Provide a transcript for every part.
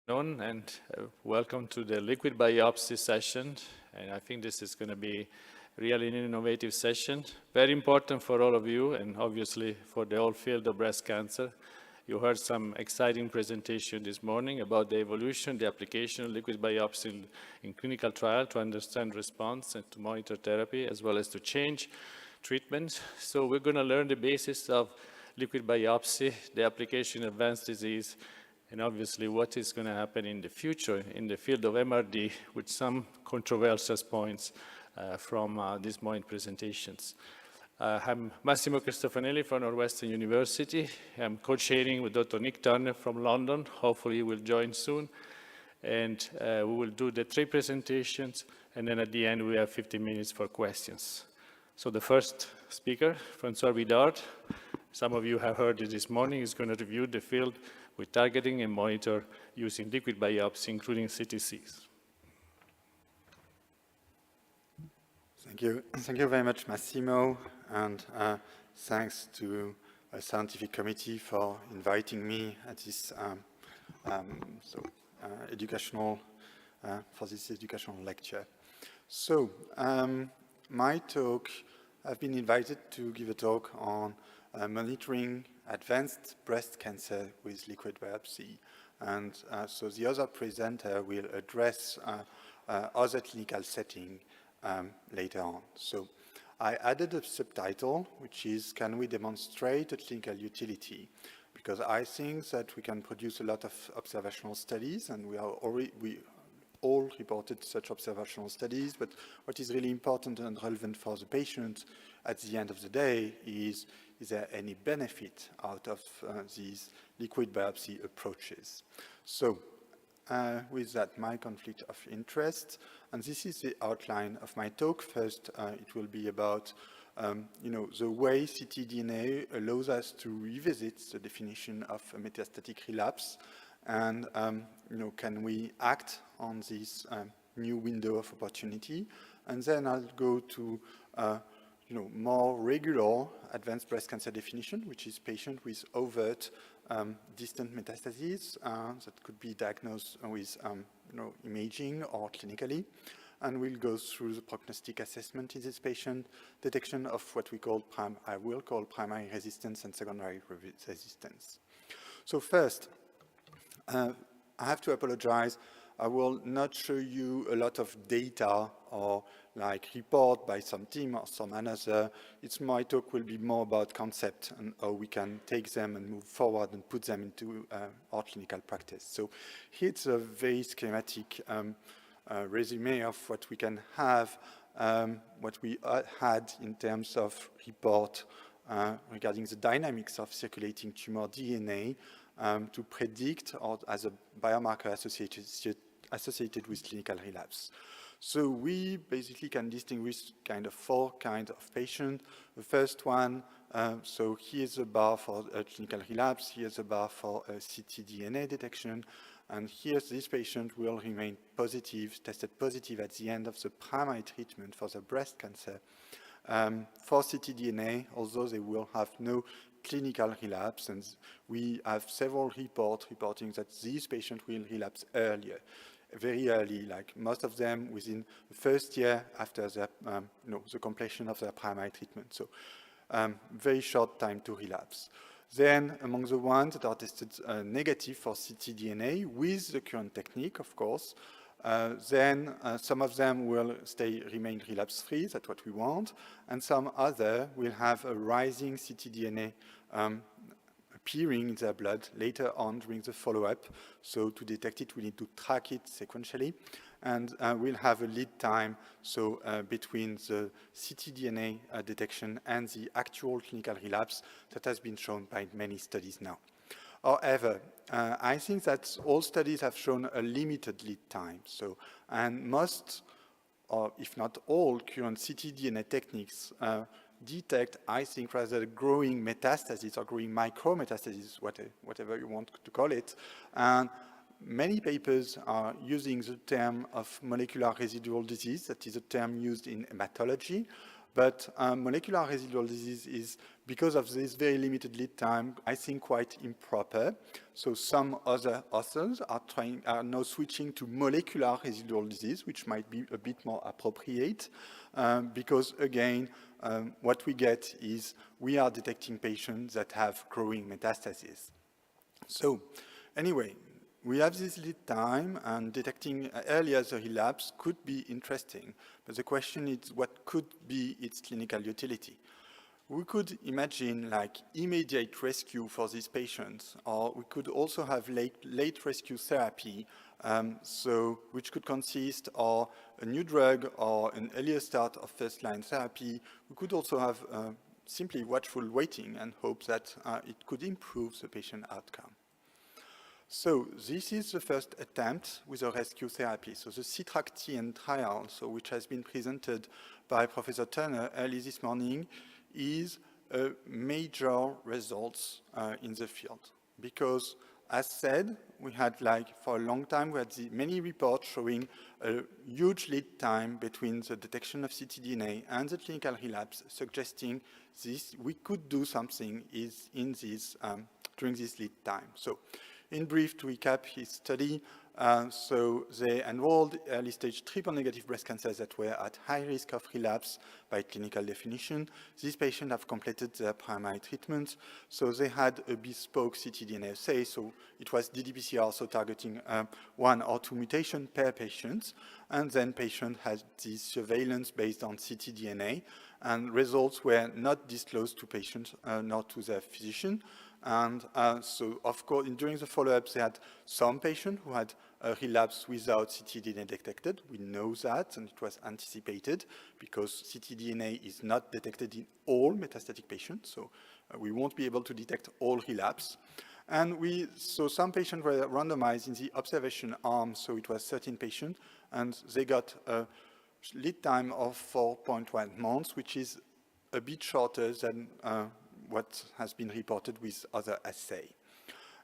And welcome to the liquid biopsy session. And I think this is going to be really an innovative session. Very important for all of you and obviously for the whole field of breast cancer. You heard some exciting presentation this morning about the evolution, the application of liquid biopsy in clinical trial to understand response and to monitor therapy as well as to change treatments. So we're going to learn the basis of liquid biopsy, the application in advanced disease, and obviously what is going to happen in the future in the field of MRD with some controversial points from this morning presentations. I'm Massimo Cristofanelli from Northwestern University. I'm co-chairing with Dr. Nick Turner from London. Hopefully he will join soon. And we will do the 3 presentations, and then at the end we have 15 minutes for questions. So the first speaker, François-Clément Bidard, some of you have heard it this morning, is going to review the field with targeting and monitor using liquid biopsy, including CTCs. Thank you. Thank you very much, Massimo, and thanks to a scientific committee for inviting me at this educational lecture. So, my talk, I've been invited to give a talk on monitoring advanced breast cancer with liquid biopsy. And so the other presenter will address other clinical setting later on. So I added a subtitle, which is, can we demonstrate a clinical utility? Because I think that we can produce a lot of observational studies, and we all reported such observational studies, but what is really important and relevant for the patient at the end of the day is there any benefit out of these liquid biopsy approaches? So with that, my conflict of interest, and this is the outline of my talk. First, it will be about the way ctDNA allows us to revisit the definition of a metastatic relapse, and can we act on this new window of opportunity? And then I'll go to more regular advanced breast cancer definition, which is patient with overt distant metastases that could be diagnosed with imaging or clinically. And we'll go through the prognostic assessment in this patient, detection of what I will call primary resistance and secondary resistance. So first, I have to apologize. I will not show you a lot of data or like report by some team or some another. My talk will be more about concept and how we can take them and move forward and put them into our clinical practice. So here's a very schematic resume of what we can have, what we had in terms of report regarding the dynamics of circulating tumor DNA to predict or as a biomarker associated with clinical relapse. So we basically can distinguish kind of 4 kinds of patients. The first one, so here's a bar for a clinical relapse, here's a bar for a ctDNA detection, and here this patient will remain positive, tested positive at the end of the primary treatment for the breast cancer. For ctDNA, although they will have no clinical relapse, and we have several reports reporting that these patients will relapse earlier, very early, like most of them within the first year after the completion of their primary treatment. So very short time to relapse. Then among the ones that are tested negative for ctDNA with the current technique, of course, then some of them will remain relapse-free, that's what we want, and some other will have a rising ctDNA appearing in their blood later on during the follow-up. So to detect it, we need to track it sequentially, and we'll have a lead time between the ctDNA detection and the actual clinical relapse that has been shown by many studies now. However, I think that all studies have shown a limited lead time. And most, or if not all, current ctDNA techniques detect, I think, rather growing metastases or growing micrometastases, whatever you want to call it. And many papers are using the term of molecular residual disease. That is a term used in hematology. But molecular residual disease is, because of this very limited lead time, I think quite improper. So some other authors are now switching to molecular residual disease, which might be a bit more appropriate, because again, what we get is we are detecting patients that have growing metastases. So anyway, we have this lead time, and detecting earlier the relapse could be interesting. But the question is, what could be its clinical utility? We could imagine like immediate rescue for these patients, or we could also have late rescue therapy, which could consist of a new drug or an earlier start of first-line therapy. We could also have simply watchful waiting and hope that it could improve the patient outcome. So this is the first attempt with a rescue therapy. So the CTRAC-TN trial, which has been presented by Professor Turner early this morning, is a major results in the field. Because, as said, we had for a long time, we had many reports showing a huge lead time between the detection of ctDNA and the clinical relapse, suggesting we could do something during this lead time. So, in brief, to recap his study, they enrolled early-stage triple-negative breast cancers that were at high risk of relapse by clinical definition. These patients have completed their primary treatment, so they had a bespoke ctDNA assay, so it was ddPCR, so targeting 1 or 2 mutations per patient, and then patient had this surveillance based on ctDNA, and results were not disclosed to patients nor to their physician. And so, of course, during the follow-up, they had some patients who had a relapse without ctDNA detected. We know that, and it was anticipated, because ctDNA is not detected in all metastatic patients, so we won't be able to detect all relapse. And so some patients were randomized in the observation arm, so it was 13 patients, and they got a lead time of 4.1 months, which is a bit shorter than what has been reported with other assays.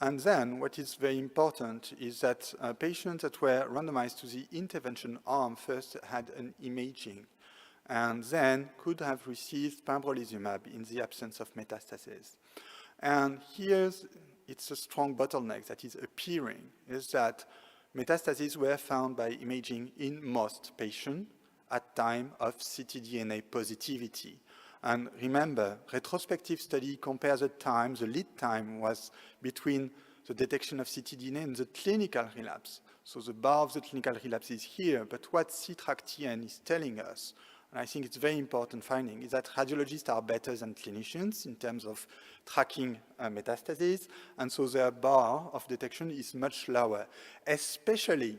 And then what is very important is that patients that were randomized to the intervention arm first had an imaging, and then could have received pembrolizumab in the absence of metastases. And here it's a strong bottleneck that is appearing, is that metastases were found by imaging in most patients at time of ctDNA positivity. And remember, retrospective study compares the lead time was between the detection of ctDNA and the clinical relapse. So the bar of the clinical relapse is here, but what CTRAC-TN is telling us, and I think it's a very important finding, is that radiologists are better than clinicians in terms of tracking metastases, and so their bar of detection is much lower, especially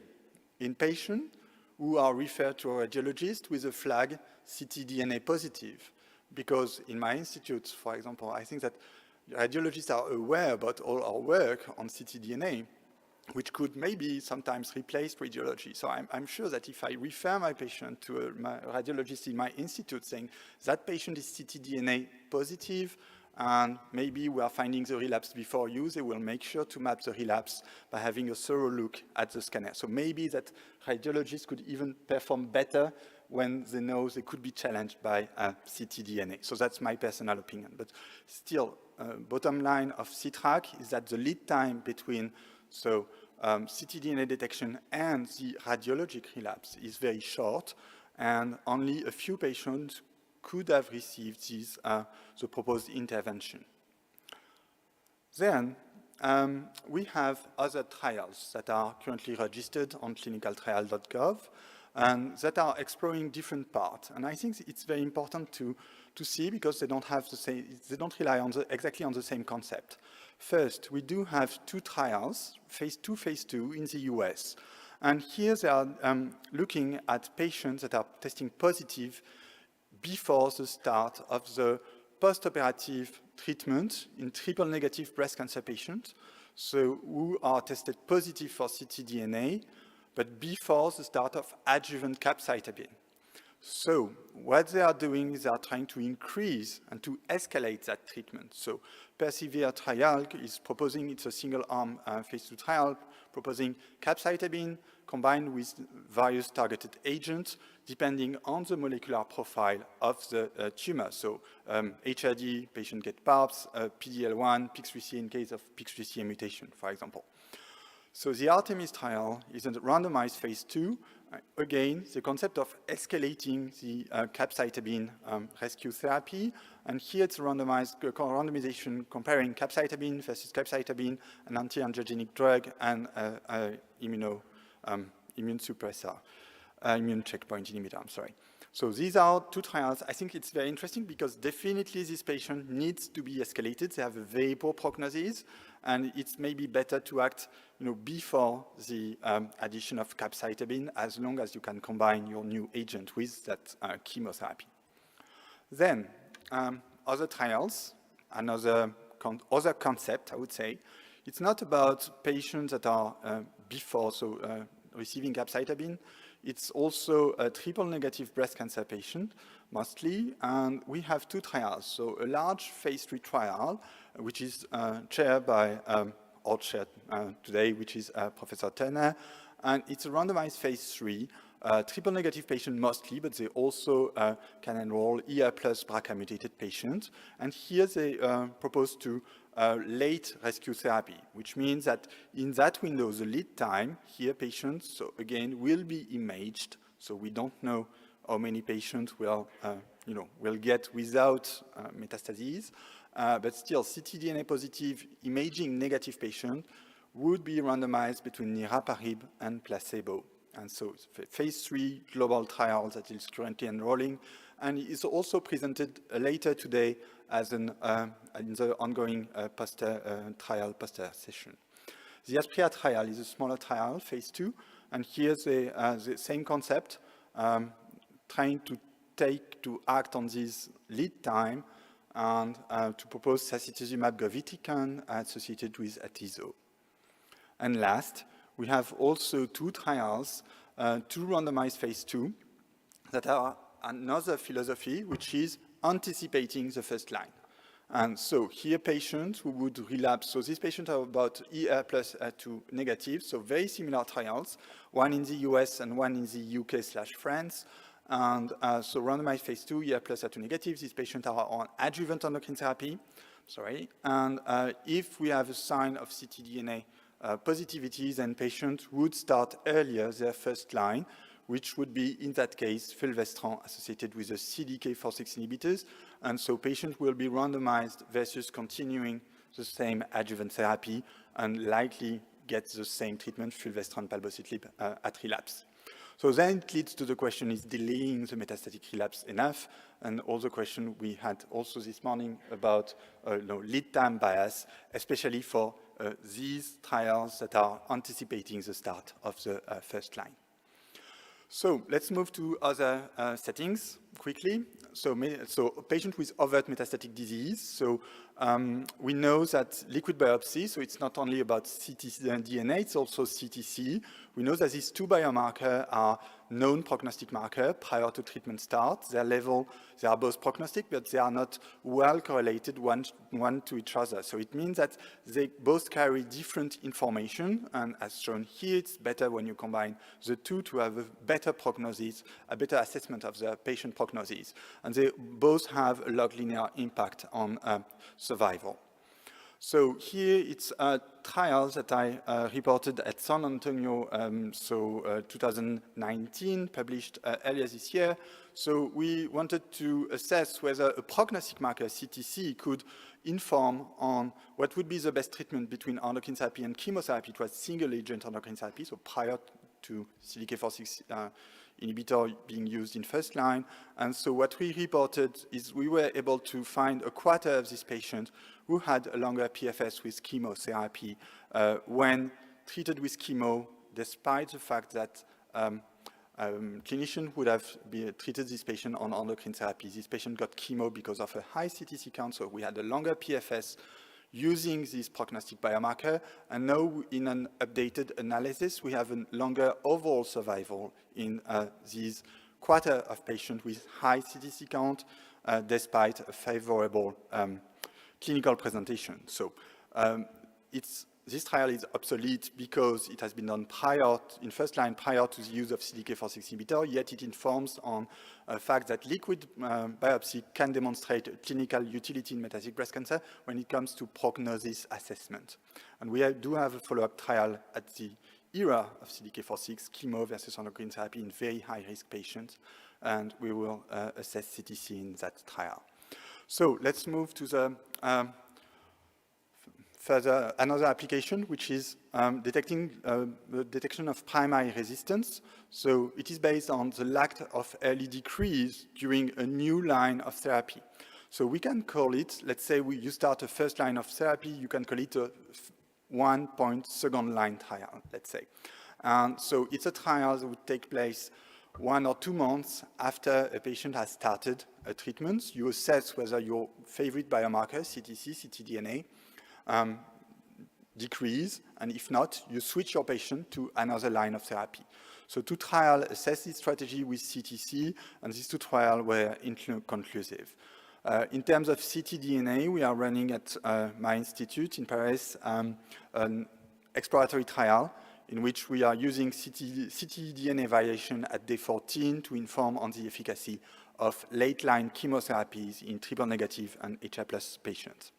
in patients who are referred to a radiologist with a flag ctDNA positive. Because in my institute, for example, I think that radiologists are aware about all our work on ctDNA, which could maybe sometimes replace radiology. So I'm sure that if I refer my patient to a radiologist in my institute saying that patient is ctDNA positive, and maybe we are finding the relapse before you, they will make sure to map the relapse by having a thorough look at the scanner. So maybe that radiologists could even perform better when they know they could be challenged by ctDNA. So that's my personal opinion. But still, bottom line of CTRAC is that the lead time between ctDNA detection and the radiologic relapse is very short, and only a few patients could have received the proposed intervention. Then we have other trials that are currently registered on clinicaltrial.gov and that are exploring different parts. And I think it's very important to see, because they don't rely on exactly on the same concept. First, we do have 2 trials, phase 2, phase 2 in the US. And here they are looking at patients that are testing positive before the start of the post-operative treatment in triple-negative breast cancer patients, so who are tested positive for ctDNA, but before the start of adjuvant capecitabine. So what they are doing is they are trying to increase and to escalate that treatment. So Persevere trial is proposing, it's a single-arm phase 2 trial, proposing capecitabine combined with various targeted agents depending on the molecular profile of the tumor. So HRD, patient get PARPs, PD-L1, PIK3CA in case of PIK3CA mutation, for example. So the Artemis trial is a randomized phase 2. Again, the concept of escalating the capecitabine rescue therapy. And here it's a randomization comparing capecitabine versus capecitabine, an anti-angiogenic drug, and immune suppressor, immune checkpoint inhibitor, I'm sorry. So these are two trials. I think it's very interesting because definitely this patient needs to be escalated. They have a very poor prognosis, and it's maybe better to act before the addition of capecitabine, as long as you can combine your new agent with that chemotherapy. Then, other trials, other concept, I would say. It's not about patients that are before, receiving capecitabine. It's also a triple-negative breast cancer patient, mostly, and we have two trials. So a large phase 3 trial, which is chaired by our chair today, which is Professor Turner, and it's a randomized phase 3, triple-negative patient mostly, but they also can enroll ER plus BRCA mutated patients. And here they propose to late rescue therapy, which means that in that window, the lead time, here patients, so again, will be imaged. So we don't know how many patients will get without metastases, but still ctDNA positive imaging negative patient would be randomized between niraparib and placebo. And so phase 3 global trial that is currently enrolling, and is also presented later today as in the ongoing trial poster session. The Aspria trial is a smaller trial, phase 2, and here's the same concept, trying to act on this lead time and to propose sacituzumab govitecan associated with atezo. And last, we have also two trials, two randomized phase 2, that are another philosophy, which is anticipating the first line. And so here patients who would relapse, so these patients are about ER plus HER2 negative, so very similar trials, one in the US and one in the UK/France. And so randomized phase 2, ER plus HER2 negative, these patients are on adjuvant endocrine therapy, and if we have a sign of ctDNA positivity, then patients would start earlier their first line, which would be, in that case, fulvestrant associated with the CDK4/6 inhibitors. And so patients will be randomized versus continuing the same adjuvant therapy and likely get the same treatment, fulvestrant palbociclib, at relapse. So then it leads to the question, is delaying the metastatic relapse enough? And all the question we had also this morning about lead time bias, especially for these trials that are anticipating the start of the first line. So let's move to other settings quickly. So patient with overt metastatic disease. So we know that liquid biopsy, so it's not only about ctDNA, it's also CTC. We know that these two biomarkers are known prognostic markers prior to treatment start. Their level, they are both prognostic, but they are not well correlated one to each other. So it means that they both carry different information, and as shown here, it's better when you combine the two to have a better prognosis, a better assessment of the patient prognosis. And they both have a log linear impact on survival. So here it's a trial that I reported at San Antonio, 2019, published earlier this year. So we wanted to assess whether a prognostic marker, CTC, could inform on what would be the best treatment between endocrine therapy and chemotherapy. It was single-agent endocrine therapy, so prior to CDK4/6 inhibitor being used in first line. And so what we reported is we were able to find a quarter of these patients who had a longer PFS with chemotherapy when treated with chemo, despite the fact that clinician would have treated this patient on endocrine therapy. This patient got chemo because of a high CTC count, so we had a longer PFS using this prognostic biomarker, and now in an updated analysis, we have a longer overall survival in these quarter of patients with high CTC count, despite a favorable clinical presentation. So it's this trial is obsolete because it has been done in first line prior to the use of CDK4/6 inhibitor, yet it informs on the fact that liquid biopsy can demonstrate clinical utility in metastatic breast cancer when it comes to prognosis assessment. And we do have a follow-up trial at the era of CDK4/6, chemo versus endocrine therapy in very high-risk patients, and we will assess CTC in that trial. So let's move to the another application, which is the detection of primary resistance. So it is based on the lack of early decrease during a new line of therapy. So we can call it, let's say you start a first line of therapy, you can call it a 1-point second line trial, let's say. And so it's a trial that would take place 1 or 2 months after a patient has started a treatment. You assess whether your favorite biomarker, CTC, ctDNA, decrease, and if not, you switch your patient to another line of therapy. So 2 trials assess this strategy with CTC, and these 2 trials were inconclusive. In terms of ctDNA, we are running at my institute in Paris an exploratory trial in which we are using ctDNA variation at day 14 to inform on the efficacy of late-line chemotherapies in triple-negative and HR+ patients.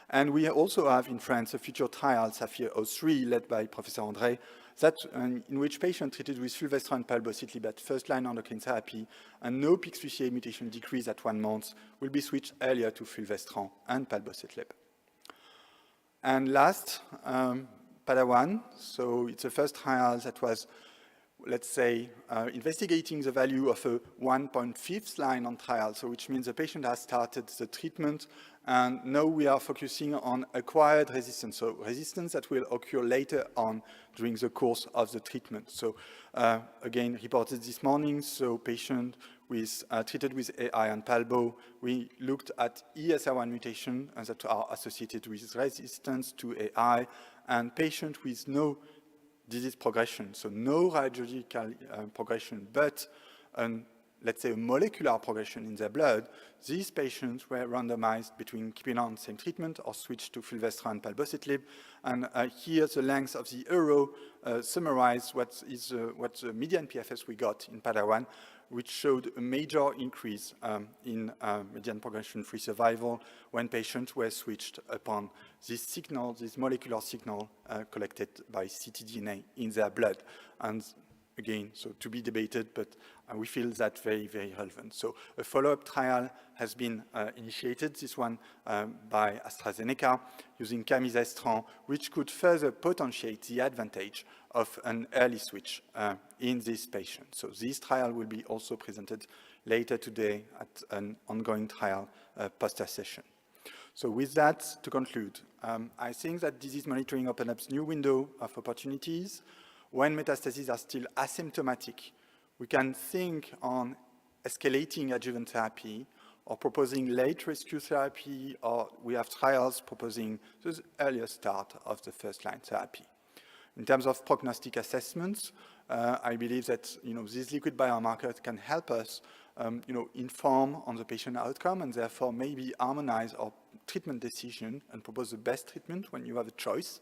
And we also have in France a future trial, SAPPHIRE-03, led by Professor André, in which patients treated with fulvestrant and palbociclib at first-line endocrine therapy and no PIK3CA mutation decrease at 1 month will be switched earlier to fulvestrant and palbociclib. And last, PADA-1. So it's the first trial that was, let's say, investigating the value of a 1.5th line on trial, so which means the patient has started the treatment, and now we are focusing on acquired resistance, so resistance that will occur later on during the course of the treatment. So again, reported this morning, so patient treated with AI and palbo, we looked at ESR1 mutation that are associated with resistance to AI, and patient with no disease progression, so no radiological progression, but let's say a molecular progression in their blood, these patients were randomized between keeping on the same treatment or switched to fulvestrant and palbociclib. And here the length of the arrow summarizes what the median PFS we got in PADA-1, which showed a major increase in median progression-free survival when patients were switched upon this signal, this molecular signal collected by ctDNA in their blood. And again, so to be debated, but we feel that very, very relevant. So a follow-up trial has been initiated, this one by AstraZeneca, using camizestrant, which could further potentiate the advantage of an early switch in this patient. So this trial will be also presented later today at an ongoing trial poster session. So with that, to conclude, I think that disease monitoring opens up a new window of opportunities. When metastases are still asymptomatic, we can think on escalating adjuvant therapy or proposing late rescue therapy, or we have trials proposing the earlier start of the first-line therapy. In terms of prognostic assessments, I believe that these liquid biomarkers can help us inform on the patient outcome and therefore maybe harmonize our treatment decision and propose the best treatment when you have a choice.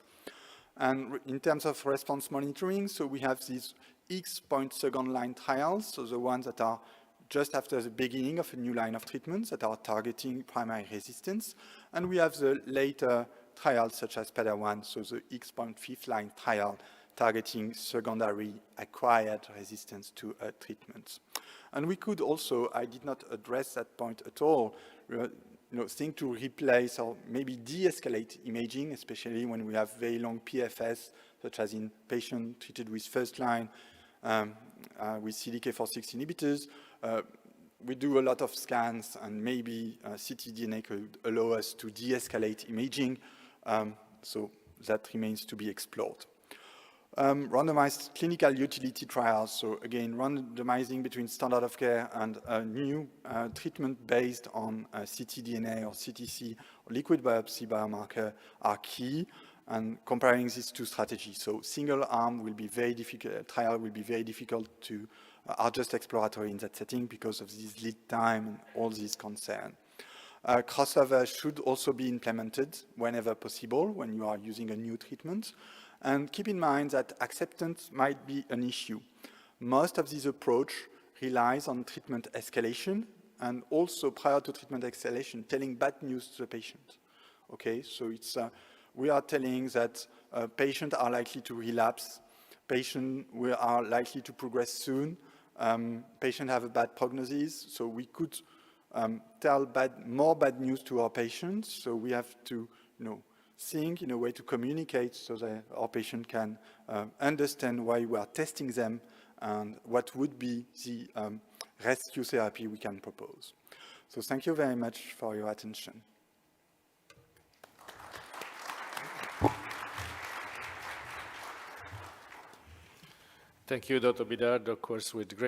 And in terms of response monitoring, so we have these X-point second line trials, so the ones that are just after the beginning of a new line of treatment that are targeting primary resistance. And we have the later trials such as PADA-1, so the X-point fifth line trial targeting secondary acquired resistance to treatments. And we could also, I did not address that point at all, think to replace or maybe de-escalate imaging, especially when we have very long PFS, such as in patients treated with first line with CDK4/6 inhibitors. We do a lot of scans, and maybe ctDNA could allow us to de-escalate imaging, so that remains to be explored. Randomized clinical utility trials, so again, randomizing between standard of care and a new treatment based on ctDNA or CTC or liquid biopsy biomarker are key, and comparing these 2 strategies. So single arm will be very difficult, trial will be very difficult to, are just exploratory in that setting because of this lead time and all these concerns. Crossover should also be implemented whenever possible when you are using a new treatment. And keep in mind that acceptance might be an issue. Most of this approach relies on treatment escalation and also prior to treatment escalation, telling bad news to the patient. Okay, so it's, we are telling that patients are likely to relapse, patients are likely to progress soon, patients have a bad prognosis, so we could tell more bad news to our patients, so we have to think in a way to communicate so that our patient can understand why we are testing them and what would be the rescue therapy we can propose. So thank you very much for your attention. Thank you, Dr. Bidard, of course, with great